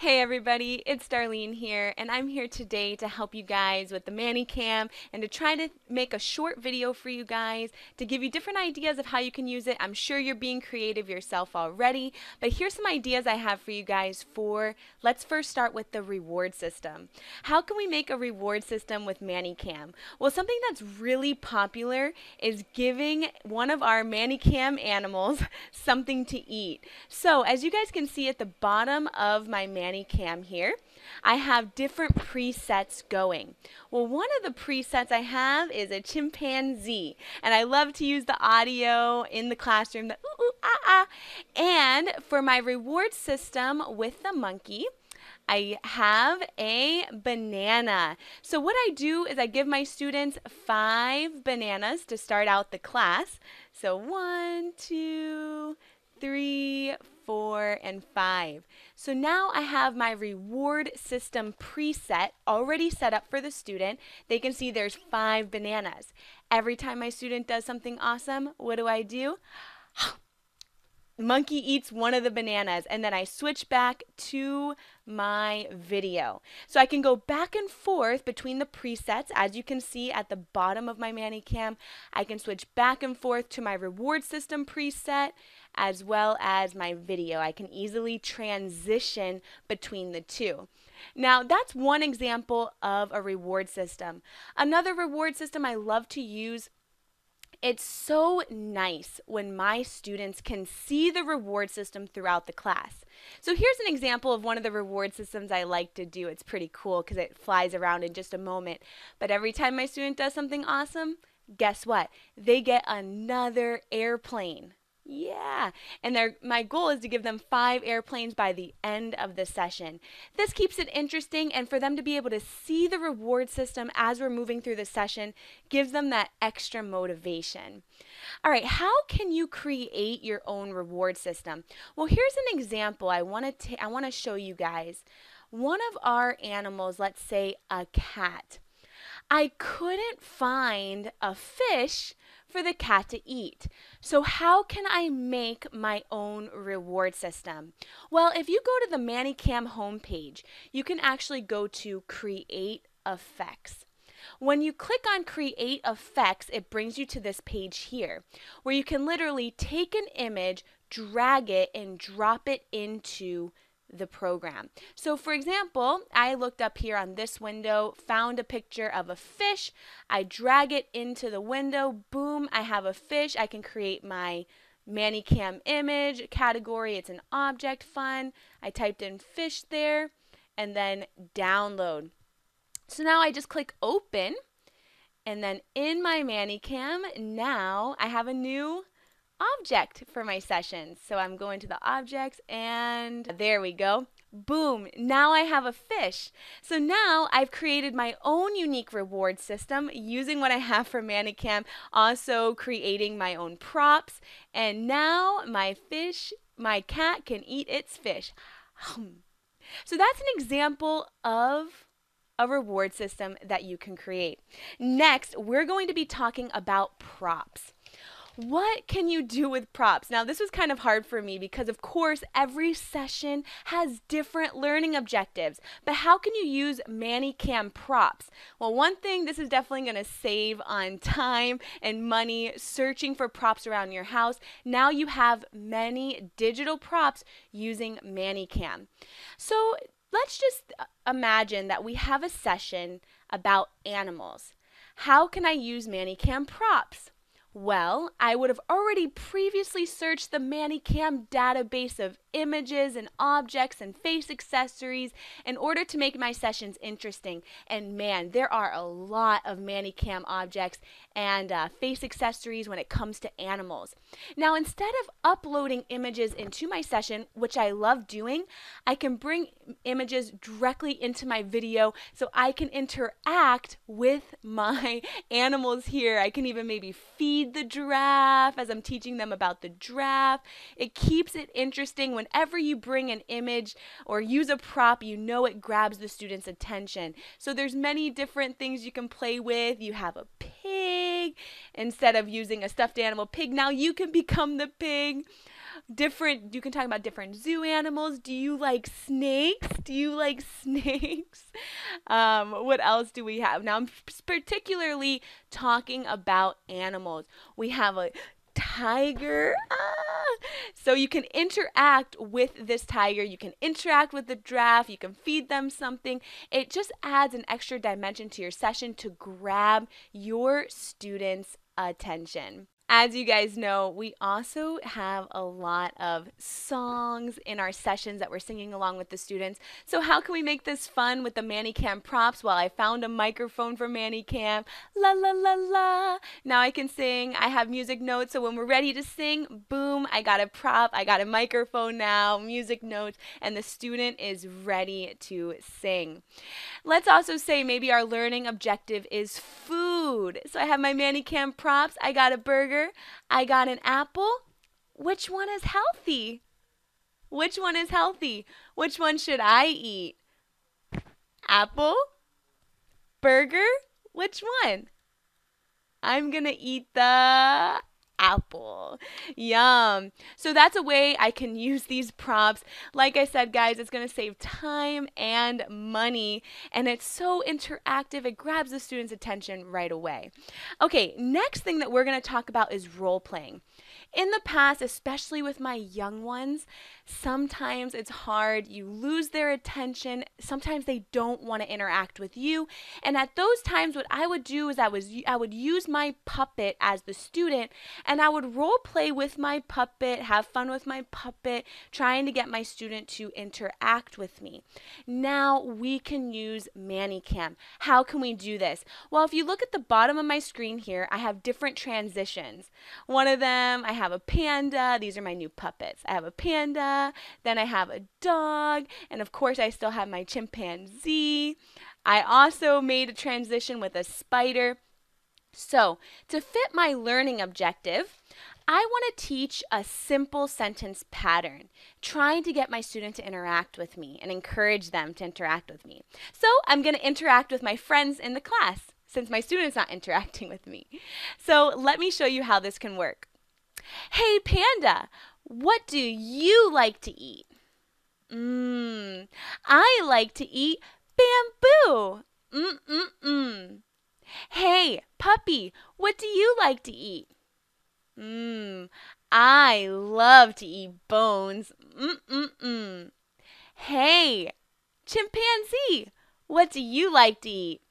Hey everybody, it's Darlene here, and I'm here today to help you guys with the Manycam and to try to make a short video for you guys to give you different ideas of how you can use it. I'm sure you're being creative yourself already, but here's some ideas I have for you guys let's first start with the reward system. How can we make a reward system with Manycam? Well, something that's really popular is giving one of our Manycam animals something to eat. So as you guys can see at the bottom of my Manycam here, I have different presets going. Well, one of the presets I have is a chimpanzee, and I love to use the audio in the classroom, the ooh, ooh, ah, ah. And for my reward system with the monkey, I have a banana. So what I do is I give my students 5 bananas to start out the class. So 1, 2, 3, 4, and 5. So now I have my reward system preset already set up for the student. They can see there's 5 bananas. Every time my student does something awesome, what do? Monkey eats one of the bananas, and then I switch back to my video. So I can go back and forth between the presets. As you can see at the bottom of my Manycam, I can switch back and forth to my reward system preset as well as my video. I can easily transition between the two. Now, that's one example of a reward system. Another reward system I love to use, it's so nice when my students can see the reward system throughout the class. So here's an example of one of the reward systems I like to do. It's pretty cool because it flies around in just a moment. But every time my student does something awesome, guess what? They get another airplane. Yeah, and my goal is to give them 5 airplanes by the end of the session. This keeps it interesting, and for them to be able to see the reward system as we're moving through the session gives them that extra motivation. All right, how can you create your own reward system? Well, here's an example I want to show you guys. One of our animals, let's say a cat. I couldn't find a fish for the cat to eat. So how can I make my own reward system? Well, if you go to the Manycam homepage, you can actually go to Create Effects. When you click on Create Effects, it brings you to this page here, where you can literally take an image, drag it, and drop it into the program. So for example, I looked up here on this window, found a picture of a fish, I drag it into the window, boom, I have a fish. I can create my Manycam image category. It's an object fun. I typed in fish there and then download. So now I just click open, and then in my Manycam, now I have a new object for my sessions. So I'm going to the objects, and there we go. Boom, now I have a fish. So now I've created my own unique reward system using what I have for Manycam, also creating my own props, and now my cat can eat its fish. So that's an example of a reward system that you can create. Next, we're going to be talking about props. What can you do with props? Now, this was kind of hard for me because, of course, every session has different learning objectives. But how can you use Manycam props? Well, one thing, this is definitely going to save on time and money searching for props around your house. Now you have many digital props using Manycam. So let's just imagine that we have a session about animals. How can I use Manycam props? Well, I would have already previously searched the Manycam database of images and objects and face accessories in order to make my sessions interesting. And man, there are a lot of Manycam objects and face accessories when it comes to animals. Now, instead of uploading images into my session, which I love doing, I can bring images directly into my video so I can interact with my animals here. I can even maybe feed the giraffe as I'm teaching them about the giraffe. It keeps it interesting. Whenever you bring an image or use a prop, you know it grabs the student's attention. So there's many different things you can play with. You have a pig, pig. Instead of using a stuffed animal pig, now you can become the pig. You can talk about different zoo animals. Do you like snakes? Do you like snakes? What else do we have? Now I'm particularly talking about animals. We have a tiger. So you can interact with this tiger. You can interact with the giraffe. You can feed them something. It just adds an extra dimension to your session to grab your students' attention. As you guys know, we also have a lot of songs in our sessions that we're singing along with the students. So how can we make this fun with the Manycam props? Well, I found a microphone for Manycam. La la la la. Now I can sing. I have music notes, so when we're ready to sing, boom, I got a prop. I got a microphone now, music notes, and the student is ready to sing. Let's also say maybe our learning objective is food. So I have my Manycam props. I got a burger. I got an apple. Which one is healthy? Which one is healthy? Which one should I eat? Apple? Burger? Which one? I'm gonna eat the apple. Yum. So that's a way I can use these props. Like I said, guys, it's going to save time and money, and it's so interactive. It grabs the students' attention right away. Okay, next thing that we're going to talk about is role playing. In the past, especially with my young ones, sometimes it's hard. You lose their attention. Sometimes they don't want to interact with you. And at those times, what I would do is I would use my puppet as the student, and I would role play with my puppet, have fun with my puppet, trying to get my student to interact with me. Now we can use Manycam. How can we do this? Well, if you look at the bottom of my screen here, I have different transitions. One of them, I have a panda. These are my new puppets. I have a panda, then I have a dog, and of course I still have my chimpanzee. I also made a transition with a spider. So, to fit my learning objective, I want to teach a simple sentence pattern, trying to get my student to interact with me and encourage them to interact with me. So, I'm going to interact with my friends in the class since my student's not interacting with me. So, let me show you how this can work. Hey, panda, what do you like to eat? I like to eat bamboo. Hey, puppy, what do you like to eat? I love to eat bones. Hey, chimpanzee, what do you like to eat?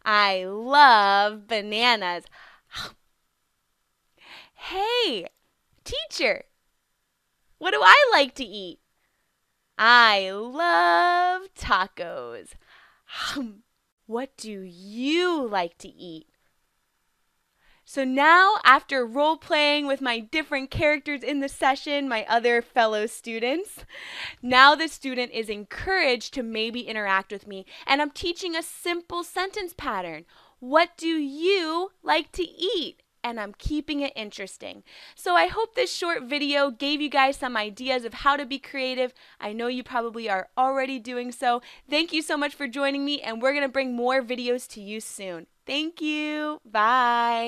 I love bananas. Hey, teacher, what do I like to eat? I love tacos. What do you like to eat? So now, after role playing with my different characters in the session, my other fellow students, now the student is encouraged to maybe interact with me, and I'm teaching a simple sentence pattern. What do you like to eat? And I'm keeping it interesting. So I hope this short video gave you guys some ideas of how to be creative. I know you probably are already doing so. Thank you so much for joining me, and we're going to bring more videos to you soon. Thank you. Bye.